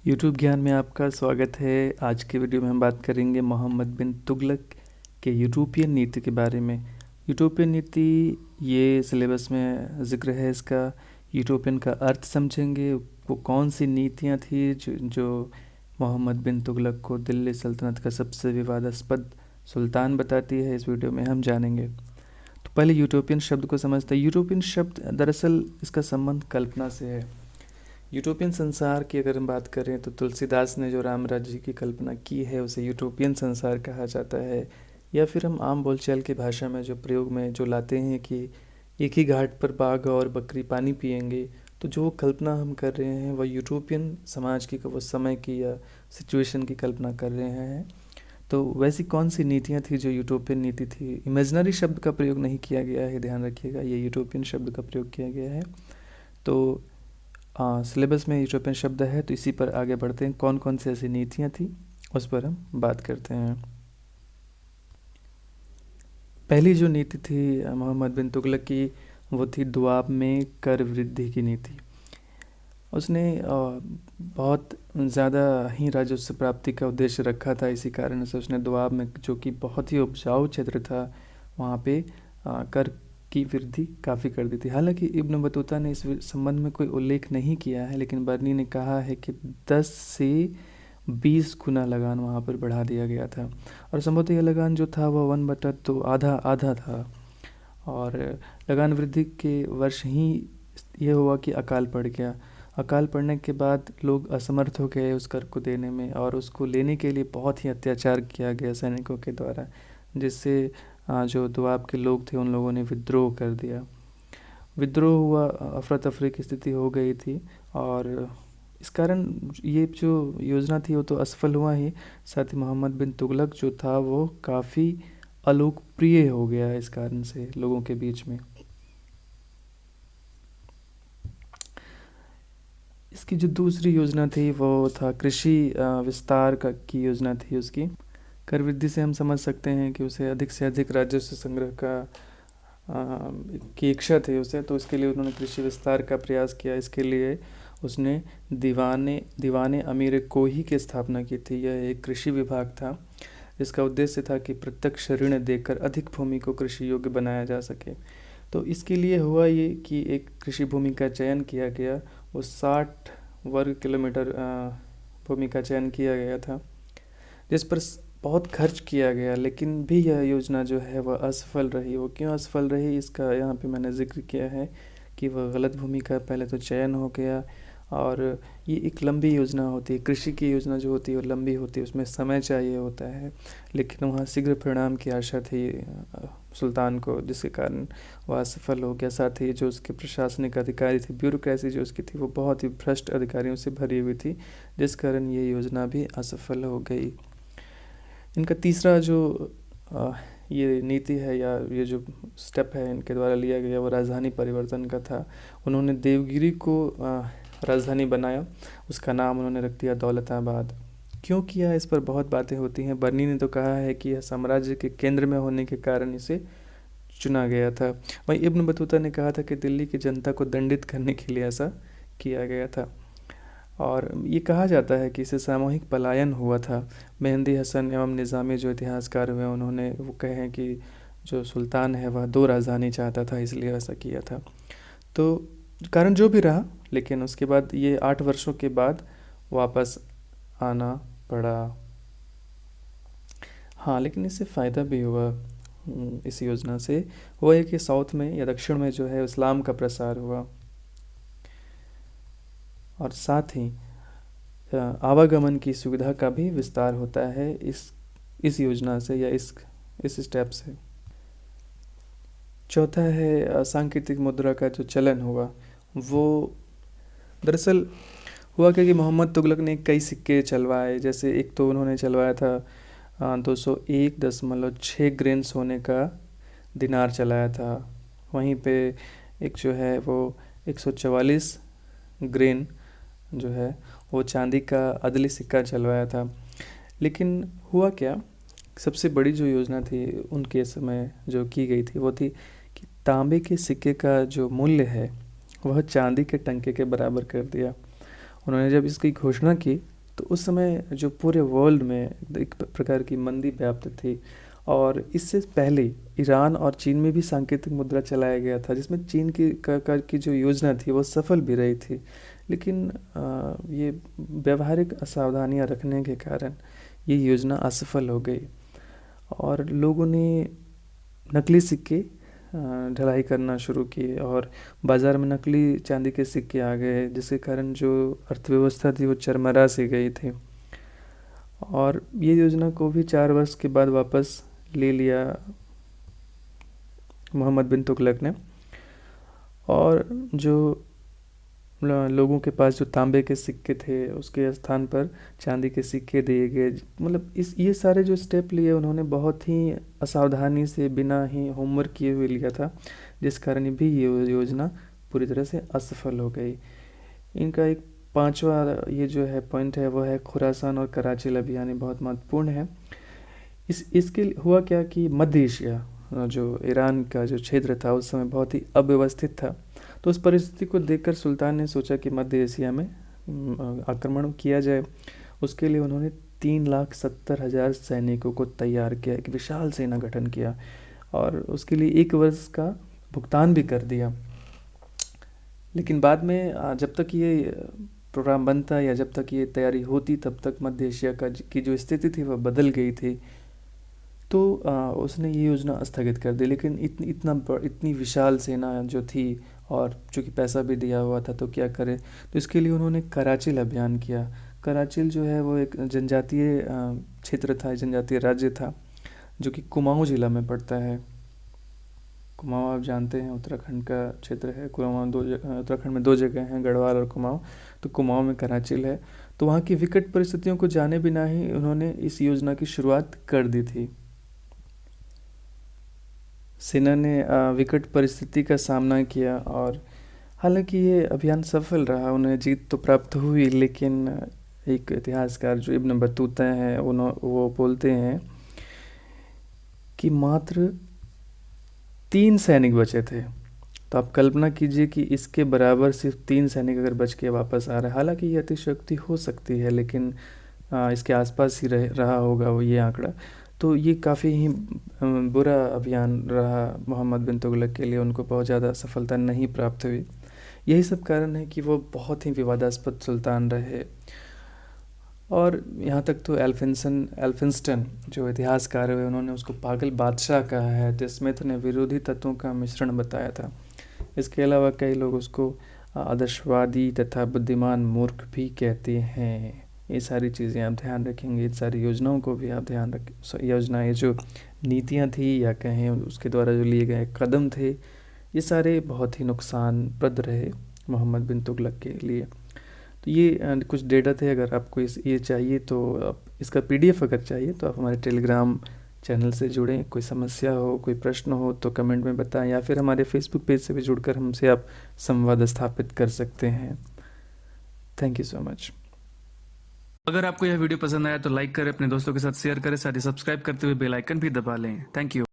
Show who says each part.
Speaker 1: YouTube ज्ञान में आपका स्वागत है। आज के वीडियो में हम बात करेंगे मोहम्मद बिन तुगलक के यूरोपियन नीति के बारे में। यूरोपियन नीति ये सिलेबस में ज़िक्र है इसका। यूरोपियन का अर्थ समझेंगे, वो कौन सी नीतियाँ थी जो मोहम्मद बिन तुगलक को दिल्ली सल्तनत का सबसे विवादास्पद सुल्तान बताती है, इस वीडियो में हम जानेंगे। तो पहले यूरोपियन शब्द को समझते हैं। यूरोपियन शब्द दरअसल इसका संबंध कल्पना से है। यूरोपियन संसार की अगर हम बात करें तो तुलसीदास ने जो राम राज्य की कल्पना की है उसे यूरोपियन संसार कहा जाता है। या फिर हम आम बोलचाल की भाषा में जो प्रयोग में जो लाते हैं कि एक ही घाट पर बाघ और बकरी पानी पिएंगे, तो जो कल्पना हम कर रहे हैं वह यूरोपियन समाज की, वो समय की या सिचुएशन की कल्पना कर रहे हैं। तो वैसी कौन सी नीतियाँ थी जो यूरोपियन नीति थी। इमेजिनरी शब्द का प्रयोग नहीं किया गया है, ध्यान रखिएगा, ये यूरोपियन शब्द का प्रयोग किया गया है। तो सिलेबस में यूरोपियन शब्द है, तो इसी पर आगे बढ़ते हैं। कौन कौन सी ऐसी नीतियाँ थी उस पर हम बात करते हैं। पहली जो नीति थी मोहम्मद बिन तुगलक की, वो थी दुआब में कर वृद्धि की नीति। उसने बहुत ज़्यादा ही राजस्व प्राप्ति का उद्देश्य रखा था। इसी कारण से उसने दुआब में, जो कि बहुत ही उपजाऊ क्षेत्र था, वहाँ पे कर की वृद्धि काफ़ी कर दी थी। हालांकि इब्न बतूता ने इस संबंध में कोई उल्लेख नहीं किया है, लेकिन बर्नी ने कहा है कि 10 से 20 गुना लगान वहाँ पर बढ़ा दिया गया था। और संभवतः यह लगान जो था वह 1/2 आधा आधा था। और लगान वृद्धि के वर्ष ही ये हुआ कि अकाल पड़ गया। अकाल पड़ने के बाद लोग असमर्थ हो गए उस कर को देने में, और उसको लेने के लिए बहुत ही अत्याचार किया गया सैनिकों के द्वारा, जिससे जो दुआब के लोग थे उन लोगों ने विद्रोह कर दिया। विद्रोह हुआ, अफरा तफरी की स्थिति हो गई थी, और इस कारण ये जो योजना थी वो तो असफल हुआ ही, साथ ही मोहम्मद बिन तुगलक जो था वो काफ़ी अलोकप्रिय हो गया इस कारण से लोगों के बीच में। इसकी जो दूसरी योजना थी वो था कृषि विस्तार की योजना थी उसकी। कर वृद्धि से हम समझ सकते हैं कि उसे अधिक से अधिक राजस्व संग्रह की इच्छा थी उसे, तो इसके लिए उन्होंने कृषि विस्तार का प्रयास किया। इसके लिए उसने दीवाने अमीर कोही की स्थापना की थी। यह एक कृषि विभाग था जिसका उद्देश्य था कि प्रत्यक्ष ऋण देकर अधिक भूमि को कृषि योग्य बनाया जा सके। तो इसके लिए हुआ ये कि एक कृषि भूमि का चयन किया गया, वो 60 वर्ग किलोमीटर भूमि का चयन किया गया था, जिस पर बहुत खर्च किया गया, लेकिन भी यह योजना जो है वह असफल रही। वो क्यों असफल रही, इसका यहाँ पे मैंने जिक्र किया है कि वह गलत भूमि का पहले तो चयन हो गया, और ये एक लंबी योजना होती है। कृषि की योजना जो होती है वो लंबी होती है, उसमें समय चाहिए होता है, लेकिन वहाँ शीघ्र परिणाम की आशा थी सुल्तान को, जिसके कारण वह असफल हो गया। साथ ही जो उसके प्रशासनिक अधिकारी थे, ब्यूरोक्रेसी जो उसकी थी, वो बहुत ही भ्रष्ट अधिकारियों से भरी हुई थी, जिस कारण ये योजना भी असफल हो गई। इनका तीसरा जो ये नीति है या ये जो स्टेप है इनके द्वारा लिया गया, वो राजधानी परिवर्तन का था। उन्होंने देवगिरी को राजधानी बनाया, उसका नाम उन्होंने रख दिया दौलताबाद। क्यों किया, इस पर बहुत बातें होती हैं। बर्नी ने तो कहा है कि यह साम्राज्य के केंद्र में होने के कारण इसे चुना गया था। वहीं इब्न बतूता ने कहा था कि दिल्ली की जनता को दंडित करने के लिए ऐसा किया गया था। और ये कहा जाता है कि इससे सामूहिक पलायन हुआ था। मेहंदी हसन एवं निज़ामी जो इतिहासकार हुए, उन्होंने वो कहे हैं कि जो सुल्तान है वह 2 राजधानी चाहता था, इसलिए ऐसा किया था। तो कारण जो भी रहा, लेकिन उसके बाद ये 8 वर्षों के बाद वापस आना पड़ा। हाँ, लेकिन इससे फ़ायदा भी हुआ। इस योजना से हुआ है कि साउथ में या दक्षिण में जो है इस्लाम का प्रसार हुआ, और साथ ही आवागमन की सुविधा का भी विस्तार होता है इस योजना से या इस स्टेप से। चौथा है सांकेतिक मुद्रा का जो चलन हुआ। वो दरअसल हुआ क्या कि मोहम्मद तुगलक ने कई सिक्के चलवाए। जैसे एक तो उन्होंने चलवाया था 201.6 ग्रेन सोने का दिनार चलाया था। वहीं पे एक जो है वो 144 ग्रेन जो है वो चांदी का अदली सिक्का चलवाया था। लेकिन हुआ क्या, सबसे बड़ी जो योजना थी उनके समय जो की गई थी वो थी कि तांबे के सिक्के का जो मूल्य है वह चांदी के टंके के बराबर कर दिया। उन्होंने जब इसकी घोषणा की तो उस समय जो पूरे वर्ल्ड में एक प्रकार की मंदी व्याप्त थी, और इससे पहले ईरान और चीन में भी सांकेतिक मुद्रा चलाया गया था, जिसमें चीन की जो योजना थी वो सफल भी रही थी, लेकिन ये व्यवहारिक असावधानियां रखने के कारण ये योजना असफल हो गई और लोगों ने नकली सिक्के ढलाई करना शुरू किए और बाज़ार में नकली चांदी के सिक्के आ गए, जिसके कारण जो अर्थव्यवस्था थी वो चरमरा सी गई थी। और ये योजना को भी 4 वर्ष के बाद वापस ले लिया मोहम्मद बिन तुगलक ने, और जो लोगों के पास जो तांबे के सिक्के थे उसके स्थान पर चांदी के सिक्के दिए गए। मतलब इस ये सारे जो स्टेप लिए उन्होंने बहुत ही असावधानी से, बिना ही होमवर्क किए हुए लिया था, जिस कारण भी ये योजना पूरी तरह से असफल हो गई। इनका एक पांचवा ये जो है पॉइंट है वो है खुरासान और कराची अभियान, ये बहुत महत्वपूर्ण है। इसके हुआ क्या कि मध्य एशिया, जो ईरान का जो क्षेत्र था उस समय बहुत ही अव्यवस्थित था, तो उस परिस्थिति को देखकर सुल्तान ने सोचा कि मध्य एशिया में आक्रमण किया जाए। उसके लिए उन्होंने 3,70,000 सैनिकों को तैयार किया, एक विशाल सेना गठन किया और उसके लिए 1 वर्ष का भुगतान भी कर दिया। लेकिन बाद में जब तक ये प्रोग्राम बनता या जब तक ये तैयारी होती तब तक मध्य एशिया की जो स्थिति थी वह बदल गई थी, तो उसने ये योजना स्थगित कर दी। लेकिन इतनी विशाल सेना जो थी और चूँकि पैसा भी दिया हुआ था तो क्या करे, तो इसके लिए उन्होंने कराची अभियान किया। कराची जो है वो एक जनजातीय क्षेत्र था, जनजातीय राज्य था, जो कि कुमाऊँ ज़िला में पड़ता है। कुमाऊँ आप जानते हैं उत्तराखंड का क्षेत्र है। कुमाऊँ उत्तराखंड में 2 जगह हैं, गढ़वाल और कुमाऊँ। तो कुमाऊँ में कराची है। तो वहाँ की विकट परिस्थितियों को जाने बिना ही उन्होंने इस योजना की शुरुआत कर दी थी। सेना ने विकट परिस्थिति का सामना किया और हालांकि ये अभियान सफल रहा, उन्हें जीत तो प्राप्त हुई, लेकिन एक इतिहासकार जो इब्न बतूता हैं वो बोलते हैं कि मात्र 3 सैनिक बचे थे। तो आप कल्पना कीजिए कि इसके बराबर सिर्फ 3 सैनिक अगर बच के वापस आ रहे हैं, हालांकि ये अतिशयोक्ति हो सकती है, लेकिन इसके आसपास ही रहा होगा वो ये आंकड़ा। तो ये काफ़ी ही बुरा अभियान रहा मोहम्मद बिन तुगलक के लिए, उनको बहुत ज़्यादा सफलता नहीं प्राप्त हुई। यही सब कारण है कि वो बहुत ही विवादास्पद सुल्तान रहे। और यहाँ तक तो एल्फिंस्टन जो इतिहासकार हुए उन्होंने उसको पागल बादशाह कहा है। तो स्मिथ ने विरोधी तत्वों का मिश्रण बताया था। इसके अलावा कई लोग उसको आदर्शवादी तथा बुद्धिमान मूर्ख भी कहते हैं। ये सारी चीज़ें आप ध्यान रखेंगे, इन सारी योजनाओं को भी आप ध्यान रखें। योजनाएं जो नीतियाँ थी या कहें उसके द्वारा जो लिए गए कदम थे, ये सारे बहुत ही नुकसानप्रद रहे मोहम्मद बिन तुगलक के लिए। तो ये कुछ डेटा थे। अगर आपको ये चाहिए तो आप इसका PDF अगर चाहिए तो आप हमारे टेलीग्राम चैनल से जुड़ें। कोई समस्या हो, कोई प्रश्न हो तो कमेंट में बताएं, या फिर हमारे फेसबुक पेज से भी जुड़कर हमसे आप संवाद स्थापित कर सकते हैं। Thank you so much.
Speaker 2: अगर आपको यह वीडियो पसंद आया तो लाइक करें, अपने दोस्तों के साथ शेयर करें, साथ ही सब्सक्राइब करते हुए बेल आइकन भी दबा लें। Thank you.